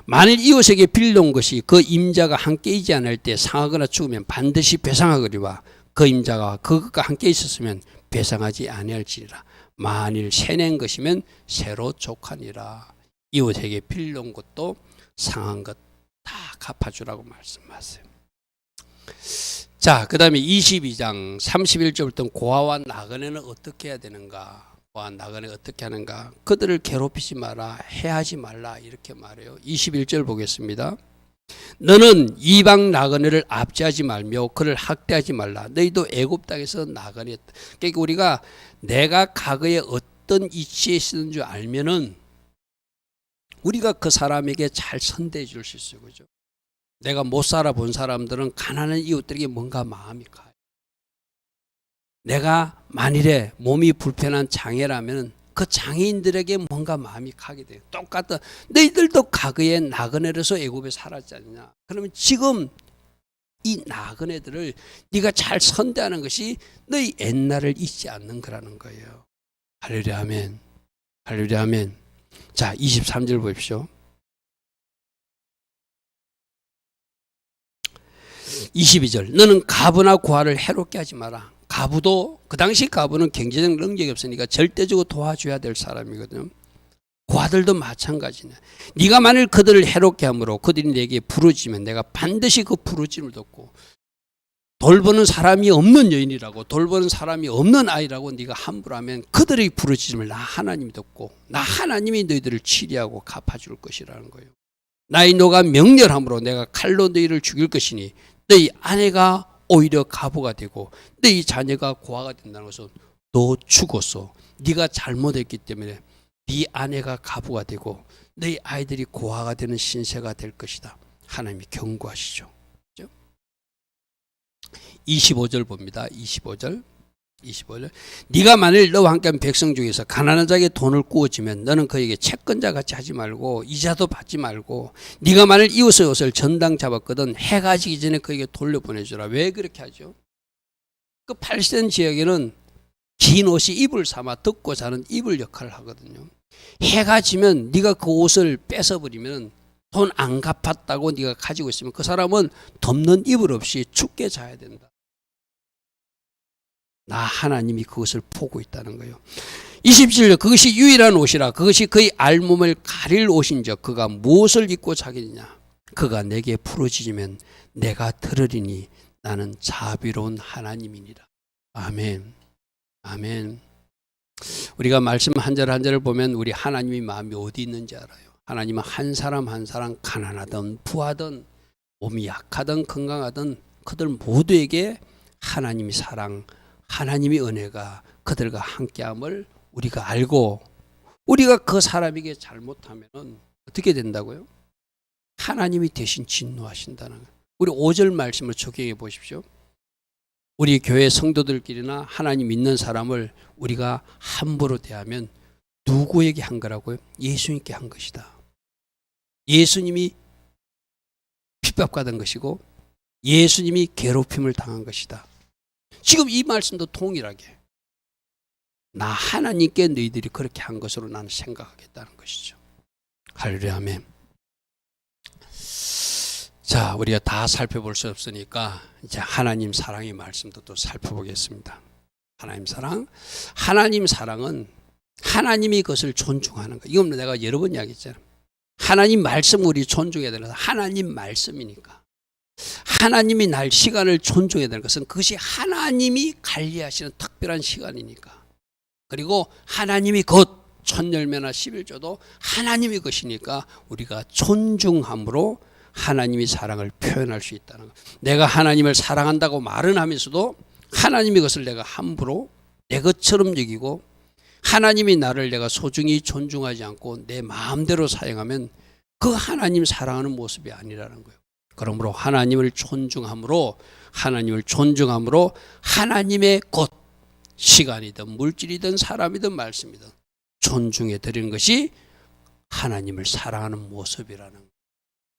만일 이웃에게 빌려온 것이 그 임자가 함께 있지 않을 때 상하거나 죽으면 반드시 배상하거니와 그 임자가 그것과 함께 있었으면 배상하지 아니할지니라. 만일 새낸 것이면 새로 족하니라. 이웃에게 빌려온 것도 상한 것 다 갚아주라고 말씀하세요. 자, 그 다음에 22장 31절부터 고아와 나그네는 어떻게 해야 되는가? 고아와 나그네 어떻게 하는가? 그들을 괴롭히지 마라, 해하지 말라 이렇게 말해요. 21절 보겠습니다. 너는 이방 나그네를 압제하지 말며 그를 학대하지 말라. 너희도 애굽 땅에서 나그네. 그러니까 우리가 내가 과거에 어떤 이치에 있었는 줄 알면은 우리가 그 사람에게 잘 선대해 줄 수 있어요. 그죠? 내가 못 살아본 사람들은 가난한 이웃들에게 뭔가 마음이 가요. 내가 만일에 몸이 불편한 장애라면 그 장애인들에게 뭔가 마음이 가게 돼요. 똑같은 너희들도 과거에 나그네로서 애굽에 살았지 않냐. 그러면 지금 이 나그네들을 네가 잘 선대하는 것이 너희 옛날을 잊지 않는 거라는 거예요. 할렐루야 아멘. 할렐루야 아멘. 자 23절 보십시오. 22절 너는 과부나 고아를 해롭게 하지 마라. 과부도 그 당시 과부는 경제적 능력이 없으니까 절대적으로 도와줘야 될 사람이거든요. 고아들도 마찬가지네. 네가 만일 그들을 해롭게 함으로 그들이 내게 부르짖으면 내가 반드시 그 부르짖음을 듣고 돌보는 사람이 없는 여인이라고 돌보는 사람이 없는 아이라고 네가 함부로 하면 그들의 부르짖음을 나 하나님이 듣고 나 하나님이 너희들을 치리하고 갚아줄 것이라는 거예요. 나의 노가 명렬함으로 내가 칼로 너희를 죽일 것이니 너희 아내가 오히려 과부가 되고 너희 자녀가 고아가 된다는 것은 너 죽었어. 네가 잘못했기 때문에 네 아내가 과부가 되고 너희 아이들이 고아가 되는 신세가 될 것이다. 하나님이 경고하시죠. 25절 봅니다. 25절. 네가 만일 너와 함께한 백성 중에서 가난한 자에게 돈을 꾸어주면 너는 그에게 채권자 같이 하지 말고 이자도 받지 말고 네가 만일 이웃의 옷을 전당 잡았거든 해가 지기 전에 그에게 돌려보내주라. 왜 그렇게 하죠? 그 팔시된 지역에는 긴 옷이 이불 삼아 덮고 자는 이불 역할을 하거든요. 해가 지면 네가 그 옷을 뺏어버리면 돈 안 갚았다고 네가 가지고 있으면 그 사람은 덮는 이불 없이 춥게 자야 된다. 나 하나님이 그것을 보고 있다는 거예요. 27절 그것이 유일한 옷이라 그것이 그의 알몸을 가릴 옷인즉 그가 무엇을 입고 자겠느냐. 그가 내게 부르짖으면 내가 들으리니 나는 자비로운 하나님이니라. 아멘. 아멘. 우리가 말씀 한 절 한 절을 보면 우리 하나님의 마음이 어디 있는지 알아요. 하나님은 한 사람 한 사람 가난하든 부하든 몸이 약하든 건강하든 그들 모두에게 하나님의 사랑 하나님의 은혜가 그들과 함께함을 우리가 알고 우리가 그 사람에게 잘못하면 어떻게 된다고요? 하나님이 대신 진노하신다는 거예요. 우리 5절 말씀을 적용해 보십시오. 우리 교회 성도들끼리나 하나님 믿는 사람을 우리가 함부로 대하면 누구에게 한 거라고요? 예수님께 한 것이다. 예수님이 핍박받은 것이고 예수님이 괴롭힘을 당한 것이다. 지금 이 말씀도 동일하게 나 하나님께 너희들이 그렇게 한 것으로 나는 생각하겠다는 것이죠. 할렐루야 아멘. 자, 우리가 다 살펴볼 수 없으니까 이제 하나님 사랑의 말씀도 또 살펴보겠습니다. 하나님 사랑. 하나님 사랑은 하나님이 그것을 존중하는 거. 이건 내가 여러 번 이야기했잖아요. 하나님 말씀을 우리 존중해야 되는 것은 하나님 말씀이니까. 하나님이 날 시간을 존중해야 되는 것은 그것이 하나님이 관리하시는 특별한 시간이니까. 그리고 하나님이 곧 첫 열매나 11조도 하나님의 것이니까 우리가 존중함으로 하나님의 사랑을 표현할 수 있다는 것. 내가 하나님을 사랑한다고 말은 하면서도 하나님의 것을 내가 함부로 내 것처럼 여기고 하나님이 나를 내가 소중히 존중하지 않고 내 마음대로 사용하면 그 하나님 사랑하는 모습이 아니라는 거예요. 그러므로 하나님을 존중함으로 하나님의 것 시간이든 물질이든 사람이든 말씀이든 존중해 드리는 것이 하나님을 사랑하는 모습이라는 거예요.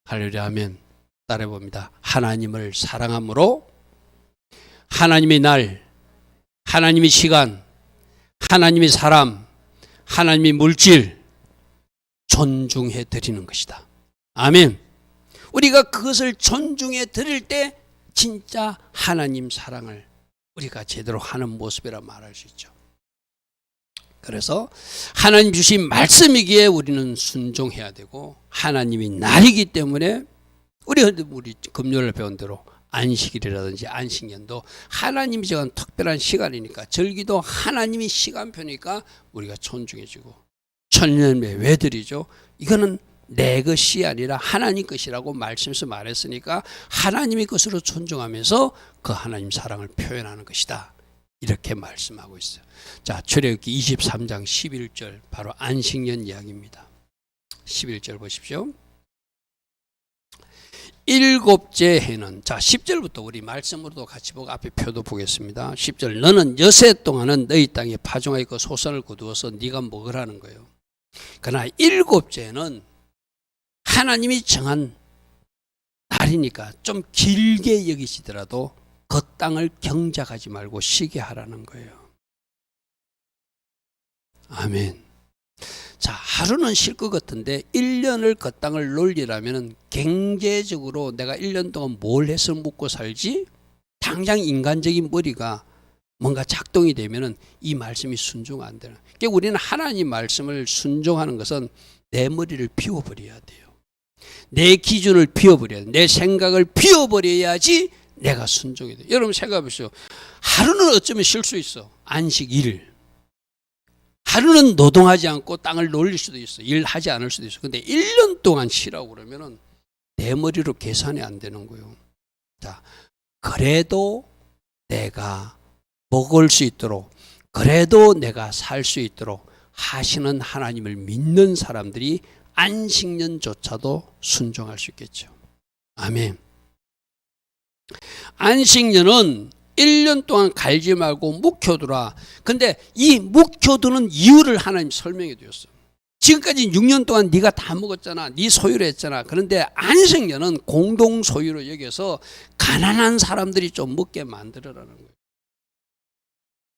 할렐루야 아멘. 따라해 봅니다. 하나님을 사랑함으로 하나님의 날, 하나님의 시간, 하나님의 사람, 하나님의 물질 존중해 드리는 것이다. 아멘. 우리가 그것을 존중해 드릴 때 진짜 하나님 사랑을 우리가 제대로 하는 모습이라 말할 수 있죠. 그래서 하나님 주신 말씀이기에 우리는 순종해야 되고 하나님이 날이기 때문에 우리 금요일 배운 대로 안식일이라든지 안식년도 하나님이 정한 특별한 시간이니까 절기도 하나님이 시간표니까 우리가 존중해주고 천년에 왜 드리죠? 이거는 내 것이 아니라 하나님 것이라고 말씀에서 말했으니까 하나님의 것으로 존중하면서 그 하나님 사랑을 표현하는 것이다. 이렇게 말씀하고 있어요. 자, 출애굽기 23장 11절 바로 안식년 이야기입니다. 11절 보십시오. 일곱째 해는 자 10절부터 우리 말씀으로도 같이 보고 앞에 표도 보겠습니다. 10절 너는 여세 동안은 너희 땅에 파종하여 그 소산을 거두어서 네가 먹으라는 거예요. 그러나 일곱째는 하나님이 정한 날이니까 좀 길게 여기시더라도 그 땅을 경작하지 말고 쉬게 하라는 거예요. 아멘. 자, 하루는 쉴 것 같은데 1년을 그 땅을 놀리라면 경제적으로 내가 1년 동안 뭘 해서 먹고 살지? 당장 인간적인 머리가 뭔가 작동이 되면은 이 말씀이 순종 안 되는. 그러니까 우리는 하나님 말씀을 순종하는 것은 내 머리를 비워버려야 돼요. 내 기준을 비워버려야 돼. 내 생각을 비워버려야지 내가 순종이 돼. 여러분 생각해 보세요. 하루는 어쩌면 쉴 수 있어. 안식일. 하루는 노동하지 않고 땅을 놀릴 수도 있어. 일하지 않을 수도 있어. 근데 1년 동안 쉬라고 그러면은 내 머리로 계산이 안 되는 거예요. 자, 그래도 내가 먹을 수 있도록, 그래도 내가 살 수 있도록 하시는 하나님을 믿는 사람들이 안식년조차도 순종할 수 있겠죠. 아멘. 안식년은 1년 동안 갈지 말고 묵혀두라. 근데 이 묵혀두는 이유를 하나님 설명해 주셨어. 지금까지 6년 동안 네가 다 먹었잖아. 네 소유로 했잖아. 그런데 안식년은 공동 소유로 여겨서 가난한 사람들이 좀 먹게 만들어라는 거예요.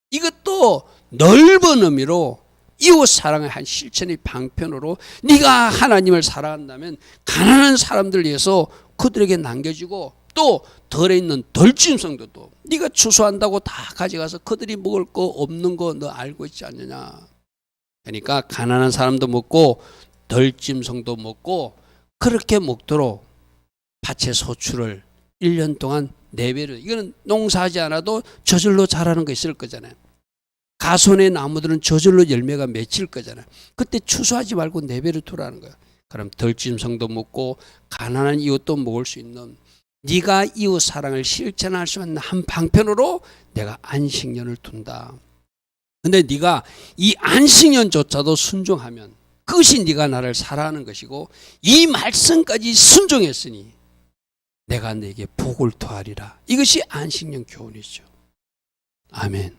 이것도 넓은 의미로 이웃 사랑의 한 실천의 방편으로 네가 하나님을 사랑한다면 가난한 사람들 위해서 그들에게 남겨주고 또 덜에 있는 덜짐승도 네가 추수한다고 다 가져가서 그들이 먹을 거 없는 거 너 알고 있지 않느냐. 그러니까 가난한 사람도 먹고 덜짐승도 먹고 그렇게 먹도록 밭의 소출을 1년 동안 내배려. 이거는 농사하지 않아도 저절로 자라는 거 있을 거잖아요. 가손의 나무들은 저절로 열매가 맺힐 거잖아요. 그때 추수하지 말고 내배려 두라는 거예요. 그럼 덜짐승도 먹고 가난한 이웃도 먹을 수 있는, 네가 이웃 사랑을 실천할 수 있는 한 방편으로 내가 안식년을 둔다. 근데 네가 이 안식년조차도 순종하면 그것이 네가 나를 사랑하는 것이고 이 말씀까지 순종했으니 내가 네게 복을 더하리라. 이것이 안식년 교훈이죠. 아멘.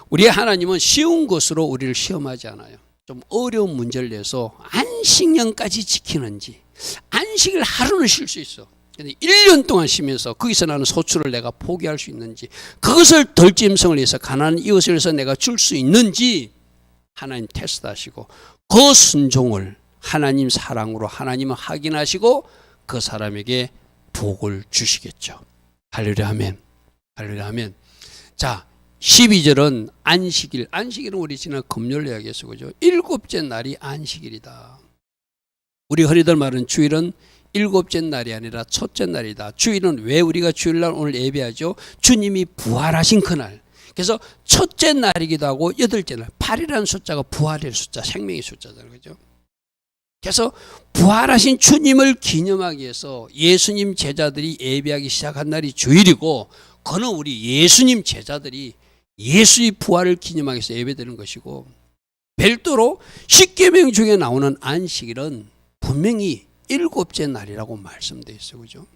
우리 하나님은 쉬운 것으로 우리를 시험하지 않아요. 좀 어려운 문제를 내서 안식년까지 지키는지, 안식을 하루는 쉴 수 있어. 근데 1년 동안 쉬면서 거기서 나는 소출을 내가 포기할 수 있는지, 그것을 덜짐승을 위해서 가난한 이웃을 위해서 내가 줄 수 있는지 하나님 테스트하시고 그 순종을 하나님 사랑으로 하나님은 확인하시고 그 사람에게 복을 주시겠죠. 할렐루야 아멘. 할렐루야 아멘. 자, 12절은 안식일. 안식일은 우리 지난 금요일 이야기했어, 그죠? 7째 날이 안식일이다. 우리 흔히들 말하는 주일은 7째 날이 아니라 첫째 날이다. 주일은 왜 우리가 주일날 오늘 예배하죠? 주님이 부활하신 그날. 그래서 첫째 날이기도 하고 8째 날. 8이라는 숫자가 부활의 숫자, 생명의 숫자잖아요, 그죠? 그래서 부활하신 주님을 기념하기 위해서 예수님 제자들이 예배하기 시작한 날이 주일이고, 그는 우리 예수님 제자들이 예수의 부활을 기념하기 위해서 예배드리는 것이고, 별도로 십계명 중에 나오는 안식일은 분명히 7째 날이라고 말씀되어 있어요, 그죠?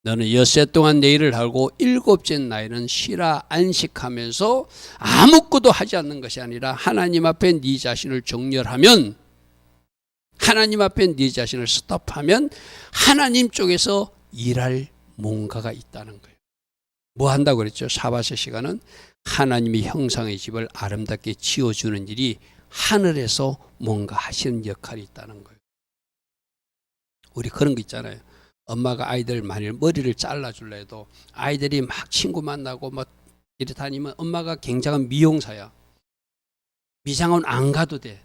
너는 엿새 동안 내 일을 하고 7째 날에는 쉬라. 안식하면서 아무것도 하지 않는 것이 아니라 하나님 앞에 네 자신을 정렬하면, 하나님 앞에 네 자신을 스톱하면 하나님 쪽에서 일할 뭔가가 있다는 거예요. 뭐 한다고 그랬죠? 사바세 시간은 하나님의 형상의 집을 아름답게 지어주는 일이 하늘에서 뭔가 하시는 역할이 있다는 거예요. 우리 그런 거 있잖아요. 엄마가 아이들 만일 머리를 잘라줄라 해도 아이들이 막 친구 만나고 막 이래 다니면 엄마가 굉장한 미용사야. 미장원 안 가도 돼.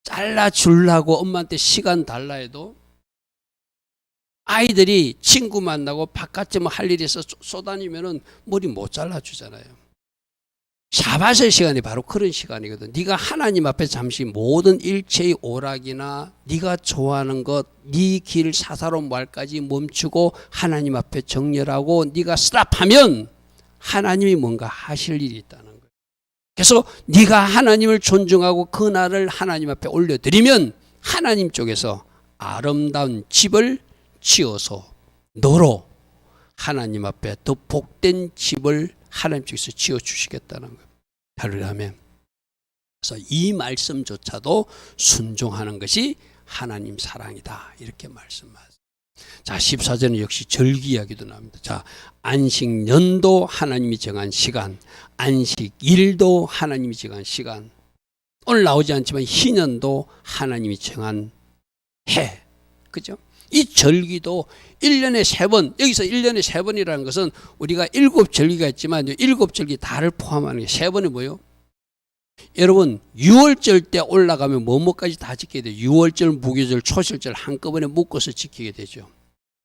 잘라주려고 엄마한테 시간 달라 해도 아이들이 친구 만나고 바깥에 뭐 할 일이 있어 쏘다니면은 머리 못 잘라주잖아요. 샤밧의 시간이 바로 그런 시간이거든. 네가 하나님 앞에 잠시 모든 일체의 오락이나 네가 좋아하는 것, 네 길 사사로운 말까지 멈추고 하나님 앞에 정렬하고 네가 스탑하면 하나님이 뭔가 하실 일이 있다는 거예요. 그래서 네가 하나님을 존중하고 그 날을 하나님 앞에 올려드리면 하나님 쪽에서 아름다운 집을 지어서 너로 하나님 앞에 더 복된 집을 하나님 쪽에서 지어주시겠다는 거예요. 할렐루야 아멘. 그래서 이 말씀조차도 순종하는 것이 하나님 사랑이다, 이렇게 말씀하세요. 자, 14절은 역시 절기 이야기도 나옵니다. 자, 안식년도 하나님이 정한 시간, 안식일도 하나님이 정한 시간, 오늘 나오지 않지만 희년도 하나님이 정한 해. 그죠? 이 절기도 1년에 3번, 여기서 1년에 3번이라는 것은 우리가 7절기가 있지만 7절기 다를 포함하는 게 3번이 뭐예요? 여러분 6월절 때 올라가면 뭐뭐까지 다 지켜야 돼요. 6월절, 무교절, 초실절 한꺼번에 묶어서 지키게 되죠.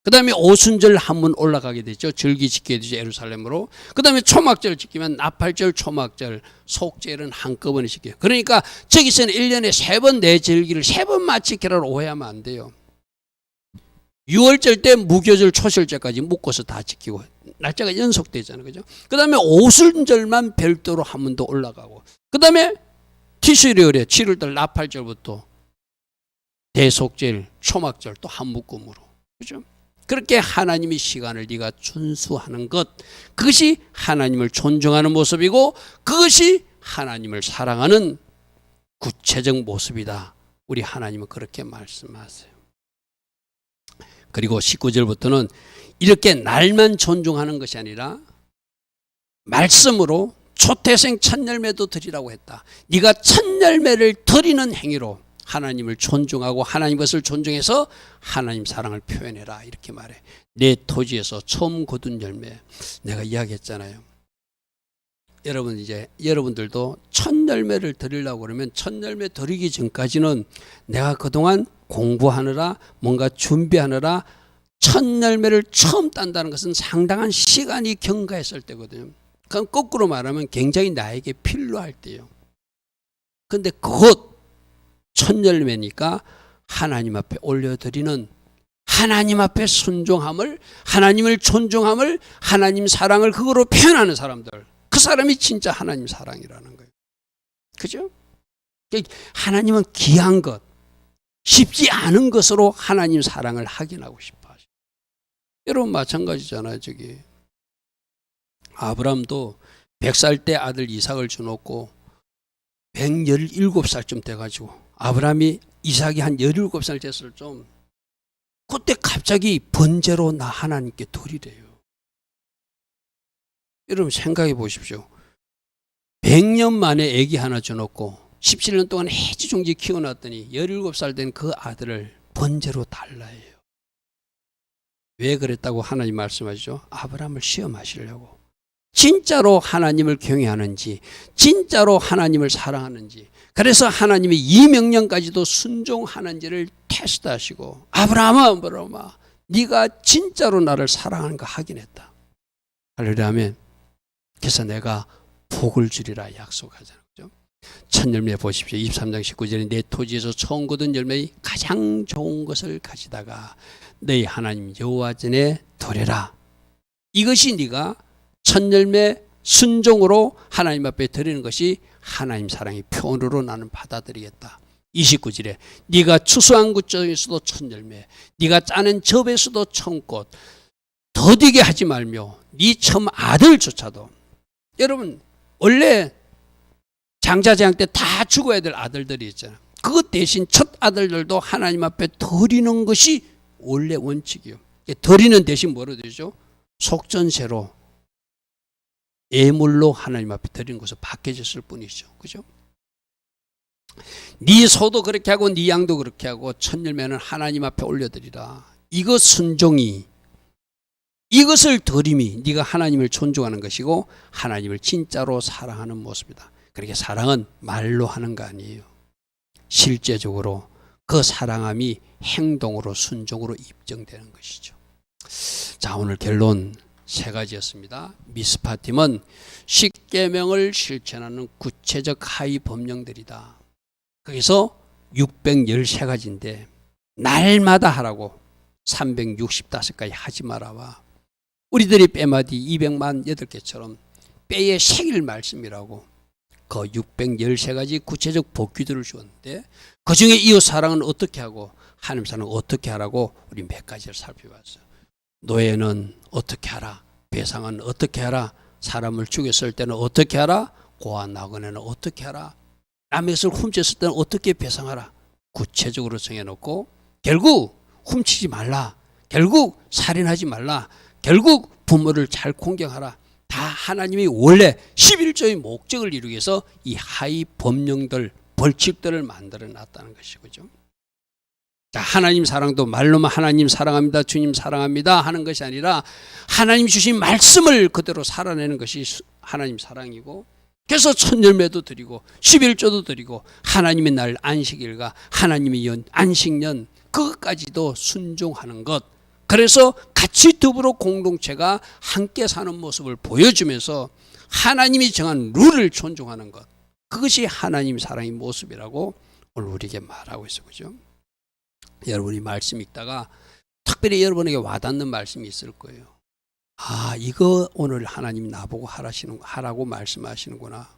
그 다음에 오순절 한 번 올라가게 되죠. 절기 지켜야 되죠. 예루살렘으로. 그 다음에 초막절 지키면 나팔절, 초막절, 속절은 한꺼번에 지켜요. 그러니까 저기서는 1년에 3번 내 절기를 3번만 지키라고 오해하면 안 돼요. 6월절 때 무교절, 초실절까지 묶어서 다 지키고 날짜가 연속되잖아요. 그죠? 그 다음에 오순절만 별도로 한 번 더 올라가고 그 다음에 티슈리얼에 7월달 나팔절부터 대속절, 초막절 또 한 묶음으로. 그죠? 그렇게 하나님의 시간을 네가 준수하는 것, 그것이 하나님을 존중하는 모습이고 그것이 하나님을 사랑하는 구체적 모습이다. 우리 하나님은 그렇게 말씀하세요. 그리고 19절부터는 이렇게 날만 존중하는 것이 아니라 말씀으로 초태생 첫 열매도 드리라고 했다. 네가 첫 열매를 드리는 행위로 하나님을 존중하고 하나님 것을 존중해서 하나님 사랑을 표현해라. 이렇게 말해. 내 토지에서 처음 거둔 열매. 내가 이야기했잖아요. 여러분 이제 여러분들도 첫 열매를 드리려고 그러면 첫 열매 드리기 전까지는 내가 그동안 공부하느라 뭔가 준비하느라 첫 열매를 처음 딴다는 것은 상당한 시간이 경과했을 때거든요. 그럼 거꾸로 말하면 굉장히 나에게 필요할 때요. 근데 그것 첫 열매니까 하나님 앞에 올려드리는 하나님 앞에 순종함을, 하나님을 존중함을, 하나님 사랑을 그거로 표현하는 사람들, 그 사람이 진짜 하나님 사랑이라는 거예요. 그죠? 하나님은 귀한 것, 쉽지 않은 것으로 하나님 사랑을 확인하고 싶어 하죠. 여러분 마찬가지잖아요. 저기 아브라함도 100살 때 아들 이삭을 주놓고 117살쯤 돼가지고 아브라함이 이삭이 한 17살 됐을 좀 그때 갑자기 번제로 나 하나님께 드리래요. 여러분 생각해 보십시오. 100년 만에 아기 하나 줘놓고 17년 동안 해지종지 키워놨더니 17살 된 그 아들을 번제로 달라해요. 왜 그랬다고 하나님 말씀하시죠? 아브라함을 시험하시려고. 진짜로 하나님을 경외하는지, 진짜로 하나님을 사랑하는지, 그래서 하나님의 이 명령까지도 순종하는지를 테스트하시고, 아브라함아, 네가 진짜로 나를 사랑하는가 확인했다. 하려면 그래서 내가 복을 주리라 약속하잖아요. 그죠? 첫 열매 보십시오. 23장 19절에 내 토지에서 처음 거둔 열매의 가장 좋은 것을 가지다가 너희 하나님 여호와 전에 드려라. 이것이 네가 첫 열매 순종으로 하나님 앞에 드리는 것이 하나님 사랑의 표현으로 나는 받아들이겠다. 29절에 네가 추수한 것 중에서도 첫 열매, 네가 짜낸 접에서도 처음꽃, 더디게 하지 말며 네 처음 아들조차도. 여러분 원래 장자재앙 때 다 죽어야 될 아들들이 있잖아요. 그것 대신 첫 아들들도 하나님 앞에 드리는 것이 원래 원칙이에요. 드리는 대신 뭐로 드리죠? 속전세로 예물로 하나님 앞에 드리는 것을 바뀌어졌을 뿐이죠. 그죠? 네 소도 그렇게 하고 네 양도 그렇게 하고 첫 열매는 하나님 앞에 올려드리라. 이것 순종이, 이것을 드림이 네가 하나님을 존중하는 것이고 하나님을 진짜로 사랑하는 모습이다. 그렇게 사랑은 말로 하는 거 아니에요. 실제적으로 그 사랑함이 행동으로 순종으로 입증되는 것이죠. 자, 오늘 결론 3가지였습니다. 미스파팀은 10계명을 실천하는 구체적 하위 법령들이다. 거기서 613가지인데 날마다 하라고 365가지 하지 말아와. 우리들이 빼마디 200만 8개처럼 빼의 생일 말씀이라고 그 613가지 구체적 법규들을 주었는데 그중에 이웃 사랑은 어떻게 하고 하나님 사랑은 어떻게 하라고 우리 몇 가지를 살펴봤어요. 노예는 어떻게 하라, 배상은 어떻게 하라, 사람을 죽였을 때는 어떻게 하라, 고아 나그네는 어떻게 하라, 남의 것을 훔쳤을 때는 어떻게 배상하라 구체적으로 정해놓고 결국 훔치지 말라, 결국 살인하지 말라. 결국 부모를 잘 공경하라. 다 하나님이 원래 11조의 목적을 이루기 위해서 이 하위 법령들, 벌칙들을 만들어 놨다는 것이죠. 자, 하나님 사랑도 말로만 하나님 사랑합니다, 주님 사랑합니다 하는 것이 아니라 하나님 주신 말씀을 그대로 살아내는 것이 하나님 사랑이고, 그래서 천열매도 드리고 11조도 드리고 하나님의 날 안식일과 하나님의 안식년 그것까지도 순종하는 것. 그래서 같이 더불어 공동체가 함께 사는 모습을 보여주면서 하나님이 정한 룰을 존중하는 것. 그것이 하나님 사랑의 모습이라고 오늘 우리에게 말하고 있어요. 그죠? 여러분이 말씀 읽다가 특별히 여러분에게 와닿는 말씀이 있을 거예요. 아, 이거 오늘 하나님 나보고 하라고 말씀하시는구나.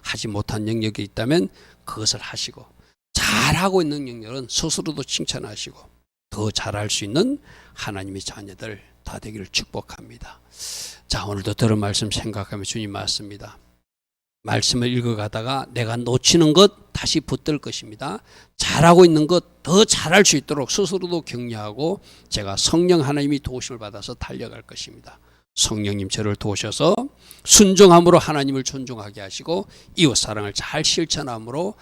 하지 못한 영역이 있다면 그것을 하시고, 잘하고 있는 영역은 스스로도 칭찬하시고 더 잘할 수 있는 하나님의 자녀들 다 되기를 축복합니다. 자, 오늘도 들은 말씀 생각하며 주님 맞습니다. 말씀을 읽어가다가 내가 놓치는 것 다시 붙들 것입니다. 잘하고 있는 것 더 잘할 수 있도록 스스로도 격려하고 제가 성령 하나님이 도우심을 받아서 달려갈 것입니다. 성령님 저를 도우셔서 순종함으로 하나님을 존중하게 하시고 이웃사랑을 잘 실천함으로